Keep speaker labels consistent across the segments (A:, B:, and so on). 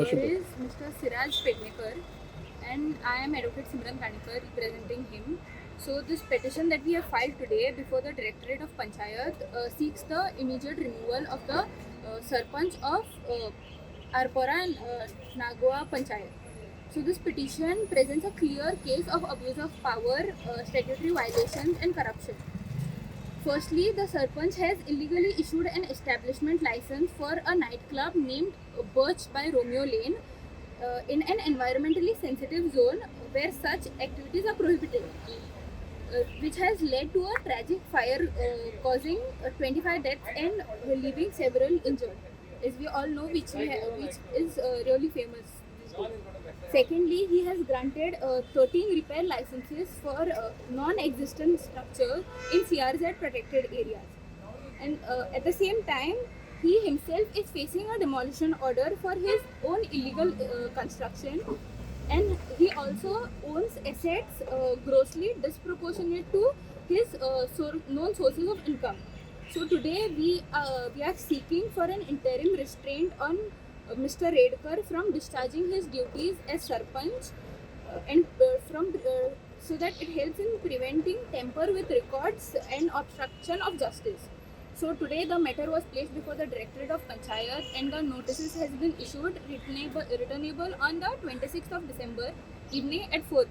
A: member is Mr. Siraj Pednekar, and I am Advocate Simran Kanikar representing him. So this petition that we have filed today before the Directorate of Panchayat seeks the immediate removal of the Sarpanch of Arpora and Nagwa Panchayat. So this petition presents a clear case of abuse of power, statutory violations and corruption. Firstly, the Sarpanch has illegally issued an establishment license for a nightclub named Birch by Romeo Lane in an environmentally sensitive zone where such activities are prohibited, which has led to a tragic fire causing 25 deaths and leaving several injured, as we all know, which is really famous. Secondly, he has granted 13 repair licenses for non-existent structures in CRZ protected areas. And at the same time, he himself is facing a demolition order for his own illegal construction, and he also owns assets grossly disproportionate to his known sources of income. So today we are seeking for an interim restraint on Mr. Redkar from discharging his duties as Sarpanch and so that it helps in preventing tamper with records and obstruction of justice. So today the matter was placed before the Directorate of Panchayat and the notices has been issued returnable on the 26th of December evening at 4.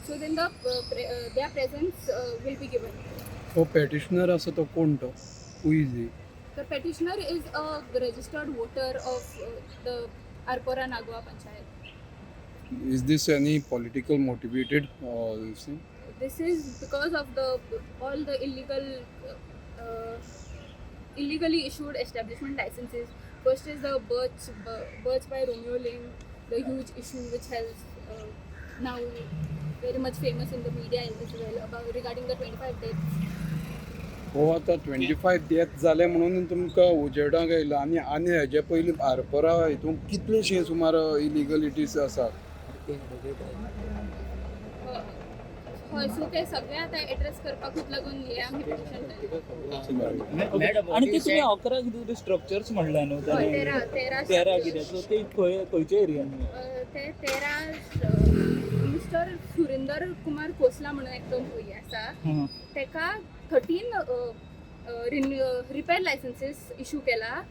A: So then their presence will be given.
B: तो petitioner असो तो कोण तो who is he
A: The petitioner is a registered voter of the Arpora Nagwa Panchayat.
B: Is this any political motivated
A: This is because of all the illegally issued establishment licenses. First is the Birch by Romeo Lane, the huge issue which has now very much famous in the media as well regarding the 25 deaths.
B: हो आता 25 death जाले म्हणून तुमकां उजेडाक येयला आनी हेजे पयलीं आरपोरा हितून कितलेशे सुमार इलिगलिटीज आसा
A: हय सो ते सगळे आतां एड्रेस करपाकूच लागून हे आमी पिटिशन
C: आणि ते तुम्ही 11 कितें स्ट्रक्चर्स म्हणला न्हू तेरा कितें सो ते खंयच्या एरियान
A: ते 13 मिस्टर सुरेंदर कुमार खोसला म्हणून एकटो भुरगे आसा तेका 13 repair licenses issue केला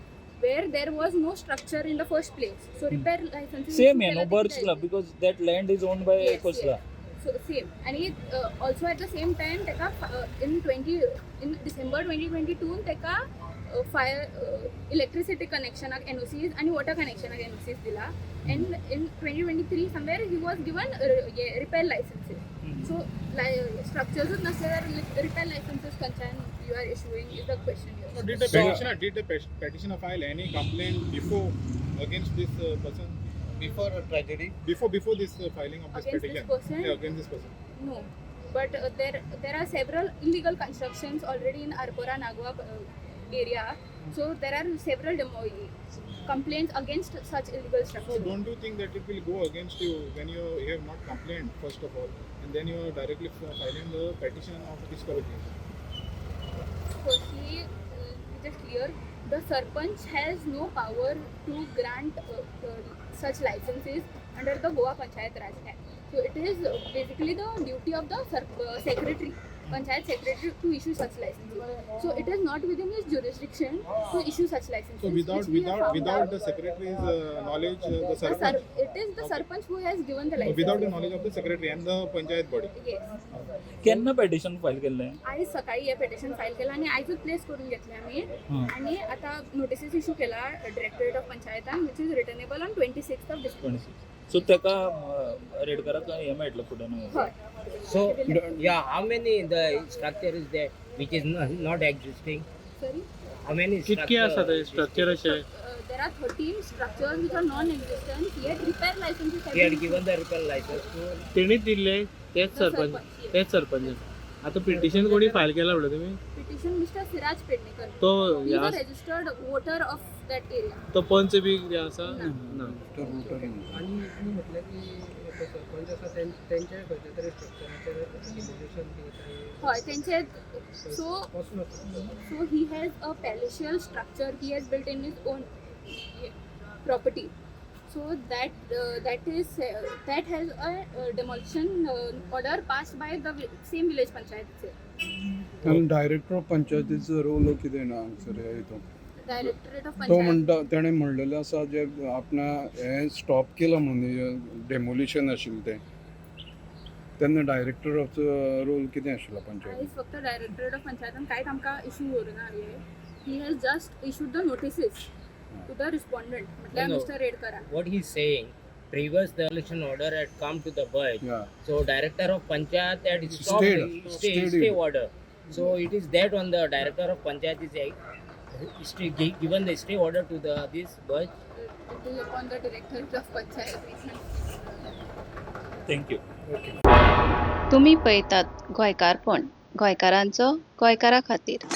A: where there was no structure in the first place. So repair licenses
C: same Birch Club because that land is owned by Khosla.
A: So same, and he also at the same time teka in December 2022 teka electricity connection ak NOCs and water connection ak NOCs dila, and in 2023 somewhere he was given repair licenses. So structures necessary repair licenses concern you are issuing is the question here.
D: So did the petitioner file any complaint before against this person?
E: Before a tragedy?
D: Before this filing of this
A: Against
D: petition?
A: this person?
D: Yeah, against this person.
A: No, but there are several illegal constructions already in Arpora Nagwa area. So there are several complaints against such illegal
D: So
A: structures.
D: don't you think that it will go against you when you have not complained first of all, and then you are directly filing the petition of disqualification?
A: Firstly, it is clear the Sarpanch has no power to grant such licenses under the Goa Panchayat Raj Act. So it is basically the duty of the secretary, Panchayat secretary, to issue such licenses. So it is not within his jurisdiction to issue such licenses.
D: So without the secretary's knowledge, the Sarpanch,
A: it is the Sarpanch who has given the license.
D: without the knowledge of the secretary and the Panchayat body.
A: Yes.
C: केन्ना petition file केल्लें
A: आयज सकाळी हे petition file केला आणि आयजूच place करून घेतले आम्ही आणि आता नोटिसीस इश्यू केला डायरेक्टरेट ऑफ पंचायतान which is returnable on 26th of December.
C: So तेका रेडकराक हे मेळटलें फुडें न्हू
A: हय.
E: So, yeah, how many the structure is there which is not existing?
A: Sorry.
E: How many
F: कितके आसा ते स्ट्रक्चर अशे
A: There are 13 structures which are non-existent, yet repair licenses have
E: He had
A: been
E: given the repair license to
F: तेणीच दिल्ले तेच सरपंच तेच सरपंच आता petition कोणी file केला म्हणलं तुम्ही
A: petition Mr. Siraj Pednekar.
F: तो
A: He is
F: ह्या
A: a registered voter of that area.
F: तो पंच बी कितें आसा
A: ना.
F: ना
G: आणि तुम्ही म्हटलं की तो सरपंच असा त्यांच्या खंयच्या तरी स्ट्रक्चराचेर डिमोलिशन बी काही
A: हय तेंचे so
G: पासून आसता.
A: so he has a palatial structure he has built in his own property. So that has a demolition order passed by the same village panchayat.
B: आणि डायरेक्टर ऑफ पंचायतीचो रोल कितें ना हांगसर ह्या हितून
A: Directorate of
B: तो
A: Panchayat.
B: म्हणटा तेणें म्हणलेलें आसा जे आपणा हें स्टॉप केलां म्हणून डेमोलिशन आशिल्लें तें तेन्ना डायरेक्टर ऑफ रोल कितें आशिल्लो पंचायत
A: आयज फक्त डायरेक्टरेट ऑफ पंचायतान कांयच आमकां इशू करूना he has just issued the notices to the respondent म्हटल्यार
E: No.
A: मिस्टर रेडकरा.
E: What he's saying, previous demolition order had come to the Baj.
B: या
E: So director of Panchayat had stopped
B: Stayed.
E: the
B: Stayed
E: stay
B: it.
E: order. So it is that on the director of Panchayat is given the stay order to the this Baj.
A: It is upon the directorate of Panchayat.
C: Thank you.
H: तुम्ही पळयतात गोंयकारपण गोंयकारांचो गोंयकारा खातीर.